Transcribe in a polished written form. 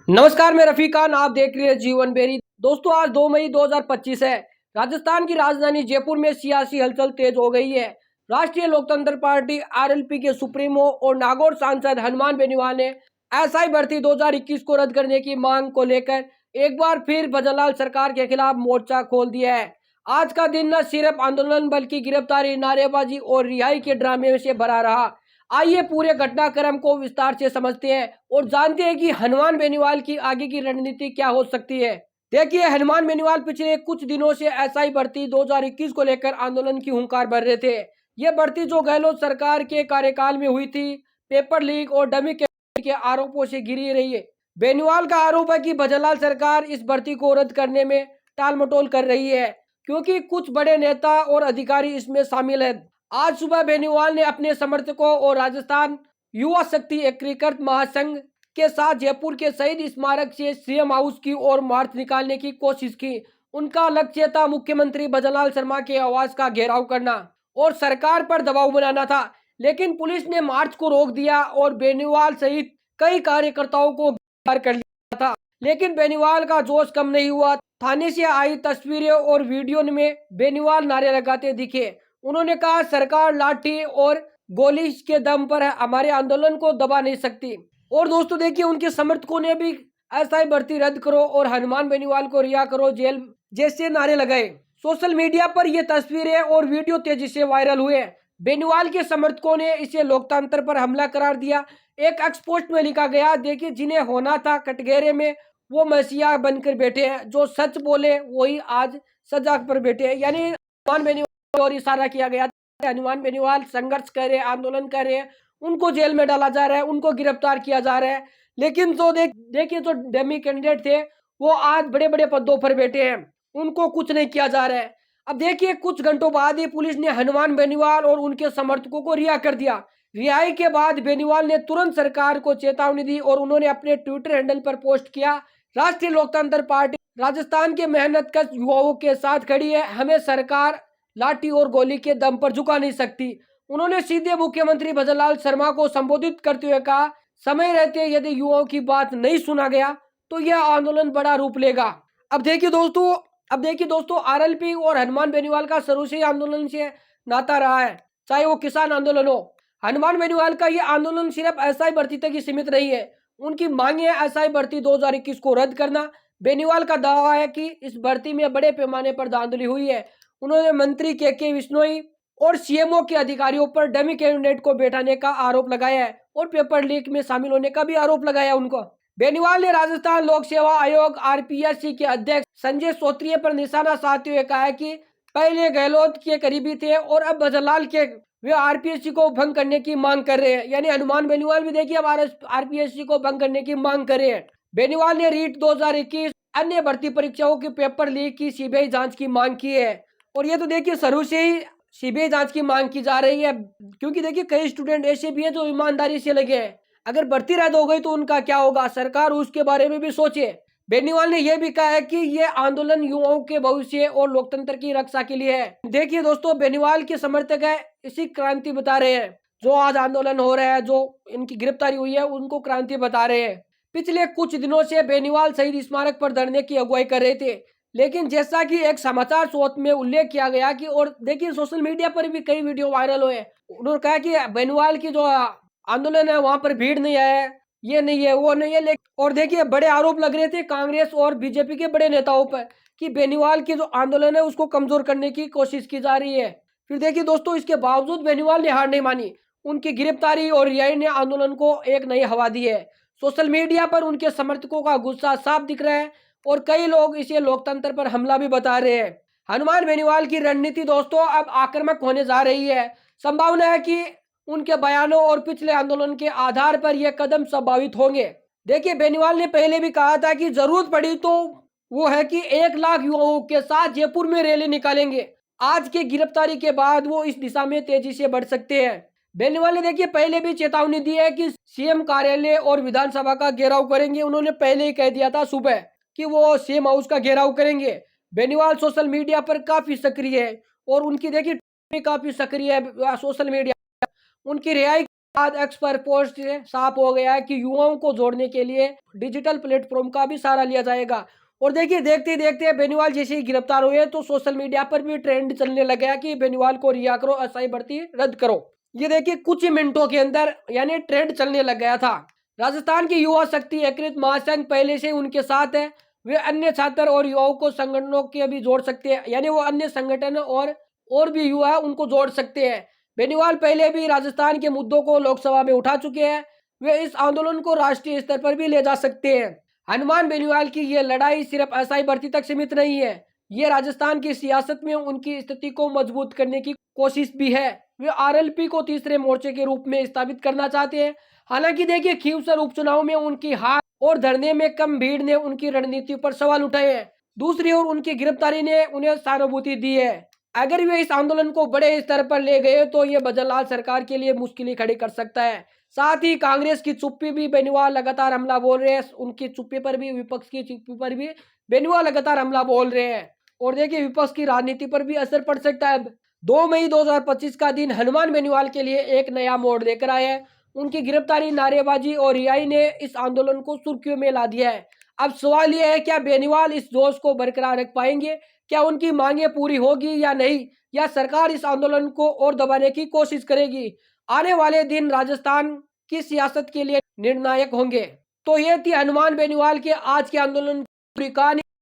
नमस्कार, मैं रफी खान। आप देख रहे हैं जीवन बेरी। दोस्तों, आज 2 मई 2025 है। राजस्थान की राजधानी जयपुर में सियासी हलचल तेज हो गई है। राष्ट्रीय लोकतंत्र पार्टी आरएलपी के सुप्रीमो और नागौर सांसद हनुमान बेनीवाल ने एसआई भर्ती 2021 को रद्द करने की मांग को लेकर एक बार फिर भजनलाल सरकार के खिलाफ मोर्चा खोल दिया है। आज का दिन न सिर्फ आंदोलन बल्कि गिरफ्तारी, नारेबाजी और रिहाई के ड्रामे से भरा रहा। आइए पूरे घटनाक्रम को विस्तार से समझते हैं और जानते हैं कि हनुमान बेनीवाल की आगे की रणनीति क्या हो सकती है। देखिए, हनुमान बेनीवाल पिछले कुछ दिनों से एसआई भर्ती 2021 को लेकर आंदोलन की हुंकार भर रहे थे। ये भर्ती जो गहलोत सरकार के कार्यकाल में हुई थी, पेपर लीक और डमी के आरोपों से घिरी रही है। बेनीवाल का आरोप है कि भजनलाल सरकार इस भर्ती को रद्द करने में टालमटोल कर रही है, क्योंकि कुछ बड़े नेता और अधिकारी इसमें शामिल हैं। आज सुबह बेनीवाल ने अपने समर्थकों और राजस्थान युवा शक्ति एकीकृत महासंघ के साथ जयपुर के शहीद स्मारक से सीएम हाउस की ओर मार्च निकालने की कोशिश की। उनका लक्ष्य था मुख्यमंत्री भजनलाल शर्मा के आवास का घेराव करना और सरकार पर दबाव बनाना था, लेकिन पुलिस ने मार्च को रोक दिया और बेनीवाल सहित कई कार्यकर्ताओं को गिरफ्तार कर लिया था। लेकिन बेनीवाल का जोश कम नहीं हुआ। थाने से आई तस्वीरें और वीडियो में बेनीवाल नारे लगाते दिखे। उन्होंने कहा, सरकार लाठी और गोली के दम पर हमारे आंदोलन को दबा नहीं सकती। और दोस्तों देखिए, उनके समर्थकों ने भी एसआई भर्ती रद्द करो और हनुमान बेनीवाल को रिहा करो, जेल जैसे नारे लगाए। सोशल मीडिया पर ये तस्वीरें और वीडियो तेजी से वायरल हुए। बेनीवाल के समर्थकों ने इसे लोकतंत्र पर हमला करार दिया। एक एक्स पोस्ट में लिखा गया, देखिए जिन्हें होना था कटघरे में वो मसीहा बनकर बैठे हैं, जो सच बोले वही आज सजा पर बैठे हैं। यानी हनुमान बेनीवाल और इशारा किया गया था। हनुमान बेनीवाल संघर्ष कर रहे, आंदोलन कर रहे हैं, उनको जेल में डाला जा रहा है, उनको गिरफ्तार किया जा रहा है। लेकिन जो देखिए जो डेमी कैंडिडेट थे वो आज बड़े बड़े पदों पर बैठे हैं, उनको कुछ नहीं किया जा रहा है। अब देखिए, कुछ घंटों बाद ही पुलिस ने हनुमान बेनीवाल और उनके समर्थकों को रिहा कर दिया। रिहाई के बाद बेनीवाल ने तुरंत सरकार को चेतावनी दी और उन्होंने अपने ट्विटर हैंडल पर पोस्ट किया, राष्ट्रीय लोकतंत्र पार्टी राजस्थान के मेहनतकश युवाओं के साथ खड़ी है, हमें सरकार लाठी और गोली के दम पर झुका नहीं सकती। उन्होंने सीधे मुख्यमंत्री भजनलाल शर्मा को संबोधित करते हुए कहा, समय रहते यदि युवाओं की बात नहीं सुना गया तो यह आंदोलन बड़ा रूप लेगा। अब देखिए दोस्तों आरएलपी और हनुमान बेनीवाल का शुरू से ही आंदोलन से नाता रहा है, चाहे वो किसान आंदोलन हो। हनुमान बेनीवाल का ये आंदोलन सिर्फ एसआई भर्ती तक ही सीमित नहीं है। उनकी मांग है एसआई भर्ती 2021 को रद्द करना। बेनीवाल का दावा है कि इस भर्ती में बड़े पैमाने पर धांधली हुई है। उन्होंने मंत्री के विश्नोई और सीएमओ के अधिकारियों पर डमी कैंडिडेट को बैठाने का आरोप लगाया है और पेपर लीक में शामिल होने का भी आरोप लगाया उनको। बेनीवाल ने राजस्थान लोक सेवा आयोग आरपीएससी के अध्यक्ष संजय सोत्रिय पर निशाना साधते हुए कहा है कि पहले गहलोत के करीबी थे और अब भजनलाल के वे आरपीएससी को भंग करने की मांग कर रहे हैं। यानी हनुमान बेनीवाल भी देखिए अब आरपीएससी को भंग करने की मांग कर रहे हैं। बेनीवाल ने रीट 2021 अन्य भर्ती परीक्षाओं के पेपर लीक की सीबीआई जांच की मांग की है। और ये तो देखिए शुरू से ही सीबीआई जांच की मांग की जा रही है, क्योंकि देखिए कई स्टूडेंट ऐसे भी हैं जो ईमानदारी से लगे हैं। अगर भर्ती रद्द हो गई तो उनका क्या होगा, सरकार उसके बारे में भी सोचे। बेनीवाल ने यह भी कहा है कि यह आंदोलन युवाओं के भविष्य और लोकतंत्र की रक्षा के लिए है। देखिए दोस्तों, बेनीवाल के समर्थक है इसी क्रांति बता रहे हैं। जो आज आंदोलन हो रहा है, जो इनकी गिरफ्तारी हुई है, उनको क्रांति बता रहे हैं। पिछले कुछ दिनों से बेनीवाल शहीद स्मारक पर धरने की अगुवाई कर रहे थे, लेकिन जैसा कि एक समाचार स्रोत में उल्लेख किया गया कि, और देखिए सोशल मीडिया पर भी कई वीडियो वायरल हुए, उन्होंने कहा कि बेनीवाल की जो आंदोलन है वहां पर भीड़ नहीं है, ये नहीं है, वो नहीं है। और देखिए बड़े आरोप लग रहे थे कांग्रेस और बीजेपी के बड़े नेताओं पर कि बेनीवाल की जो आंदोलन है उसको कमजोर करने की कोशिश की जा रही है। फिर देखिए दोस्तों, इसके बावजूद बेनीवाल ने हार नहीं मानी। उनकी गिरफ्तारी और रिहाई ने आंदोलन को एक नई हवा दी है। सोशल मीडिया पर उनके समर्थकों का गुस्सा साफ दिख रहा है और कई लोग इसे लोकतंत्र पर हमला भी बता रहे हैं। हनुमान बेनीवाल की रणनीति दोस्तों अब आक्रामक होने जा रही है। संभावना है कि उनके बयानों और पिछले आंदोलन के आधार पर यह कदम संभावित होंगे। देखिए, बेनीवाल ने पहले भी कहा था कि जरूरत पड़ी तो वो है कि 1 लाख युवाओं के साथ जयपुर में रैली निकालेंगे। आज की गिरफ्तारी के बाद वो इस दिशा में तेजी से बढ़ सकते हैं। बेनीवाल ने देखिए पहले भी चेतावनी दी है कि सीएम कार्यालय और विधानसभा का घेराव करेंगे। उन्होंने पहले ही कह दिया था सुबह कि वो सीएम हाउस का घेराव करेंगे। बेनीवाल सोशल मीडिया पर काफी सक्रिय है और उनकी देखिए काफी सक्रिय है सोशल मीडिया। उनकी रिहाई आज एक्स पर पोस्ट से साफ हो गया है कि युवाओं को जोड़ने के लिए डिजिटल प्लेटफॉर्म का भी सहारा लिया जाएगा। और देखिए, देखते ही देखते बेनीवाल जैसे ही गिरफ्तार हुए तो सोशल मीडिया पर भी ट्रेंड चलने लगा कि बेनीवाल को रिहा करो, अस्थायी भर्ती रद्द करो। ये देखिए, कुछ ही मिनटों के अंदर यानी ट्रेंड चलने लग गया था। राजस्थान की युवा शक्ति एकीकृत महासंघ पहले से उनके साथ है। वे अन्य छात्र और युवाओं को संगठनों के भी जोड़ सकते हैं, यानी वो अन्य संगठन और भी युवा उनको जोड़ सकते हैं। बेनीवाल पहले भी राजस्थान के मुद्दों को लोकसभा में उठा चुके हैं। वे इस आंदोलन को राष्ट्रीय स्तर पर भी ले जा सकते हैं। हनुमान बेनीवाल की ये लड़ाई सिर्फ अस्थायी भर्ती तक सीमित नहीं है, ये राजस्थान की सियासत में उनकी स्थिति को मजबूत करने की कोशिश भी है। वे आरएलपी को तीसरे मोर्चे के रूप में स्थापित करना चाहते हैं। हालांकि देखिए, खींवसर उपचुनाव में उनकी हार और धरने में कम भीड़ ने उनकी रणनीति पर सवाल उठाए हैं। दूसरी ओर उनकी गिरफ्तारी ने उन्हें सहानुभूति दी है। अगर वे इस आंदोलन को बड़े स्तर पर ले गए तो ये भजनलाल सरकार के लिए मुश्किलें खड़ी कर सकता है। साथ ही कांग्रेस की चुप्पी भी बेनीवाल लगातार हमला बोल रहे हैं, उनकी चुप्पी पर भी, विपक्ष की चुप्पी पर भी बेनीवाल लगातार हमला बोल रहे हैं। और देखिए, विपक्ष की राजनीति पर भी असर पड़ सकता है। 2 मई 2025 का दिन हनुमान बेनीवाल के लिए एक नया मोड़ लेकर आया है। उनकी गिरफ्तारी, नारेबाजी और रिहाई ने इस आंदोलन को सुर्खियों में ला दिया है। अब सवाल यह है, क्या बेनीवाल इस जोश को बरकरार रख पाएंगे? क्या उनकी मांगे पूरी होगी या नहीं, या सरकार इस आंदोलन को और दबाने की कोशिश करेगी? आने वाले दिन राजस्थान की सियासत के लिए निर्णायक होंगे। तो ये थी हनुमान बेनीवाल के आज के आंदोलन की पूरी कहानी।